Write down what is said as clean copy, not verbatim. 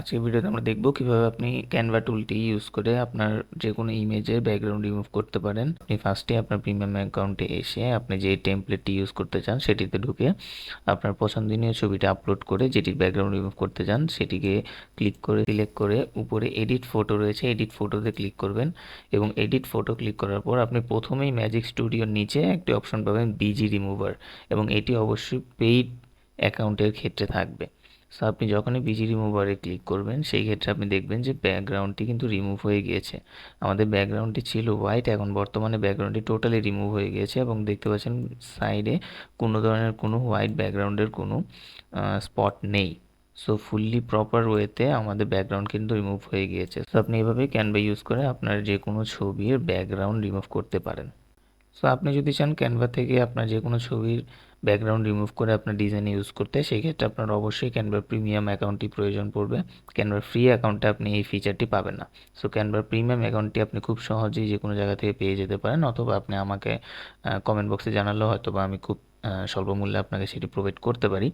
আজকের ভিডিওতে আমরা দেখব কিভাবে আপনি ক্যানভা টুলটি ইউজ করে আপনার যে কোনো ইমেজের ব্যাকগ্রাউন্ড রিমুভ করতে পারেন। আপনি ফার্স্টে আপনার প্রিমিয়াম অ্যাকাউন্টে এসে আপনি যে টেমপ্লেটটি ইউজ করতে চান সেটিতে ঢুকে আপনার পছন্দনীয় ছবিটা আপলোড করে যেটির ব্যাকগ্রাউন্ড রিমুভ করতে চান সেটিকে ক্লিক করে সিলেক্ট করে উপরে এডিট ফটো রয়েছে, এডিট ফটোতে ক্লিক করবেন এবং এডিট ফটো ক্লিক করার পর আপনি প্রথমেই ম্যাজিক স্টুডিওর নিচে একটি অপশন পাবেন বিজি রিমুভার, এবং এটি অবশ্যই পেইড অ্যাকাউন্টের ক্ষেত্রে থাকবে। সো আপনি যখনই বিজি রিমুভারে ক্লিক করবেন সেই ক্ষেত্রে আপনি দেখবেন যে ব্যাকগ্রাউন্ডটি কিন্তু রিমুভ হয়ে গিয়েছে। আমাদের ব্যাকগ্রাউন্ডটি ছিল হোয়াইট, এখন বর্তমানে ব্যাকগ্রাউন্ডটি টোটালি রিমুভ হয়ে গিয়েছে এবং দেখতে পাচ্ছেন সাইডে কোনো ধরনের কোনো হোয়াইট ব্যাকগ্রাউন্ডের কোনো স্পট নেই। সো ফুললি প্রপার ওয়েতে আমাদের ব্যাকগ্রাউন্ড কিন্তু রিমুভ হয়ে গিয়েছে। সো আপনি এভাবে ক্যানভা ইউজ করে আপনার যে কোনো ছবির ব্যাকগ্রাউন্ড রিমুভ করতে পারেন। সো আপনি যদি চান ক্যানভা থেকে আপনার যে কোনো ছবির ব্যাকগ্রাউন্ড রিমুভ করে আপনার ডিজাইনে ইউজ করতে, সেই ক্ষেত্রে আপনার অবশ্যই ক্যানভার প্রিমিয়াম অ্যাকাউন্টটি প্রয়োজন পড়বে। ক্যানভার ফ্রি অ্যাকাউন্টে আপনি এই ফিচারটি পাবেন না। সো ক্যানভার প্রিমিয়াম অ্যাকাউন্টটি আপনি খুব সহজেই যে কোনো জায়গা থেকে পেয়ে যেতে পারেন, অথবা আপনি আমাকে কমেন্ট বক্সে জানালেও হয়তো বা আমি খুব স্বল্প মূল্যে আপনাকে সেটি প্রোভাইড করতে পারি।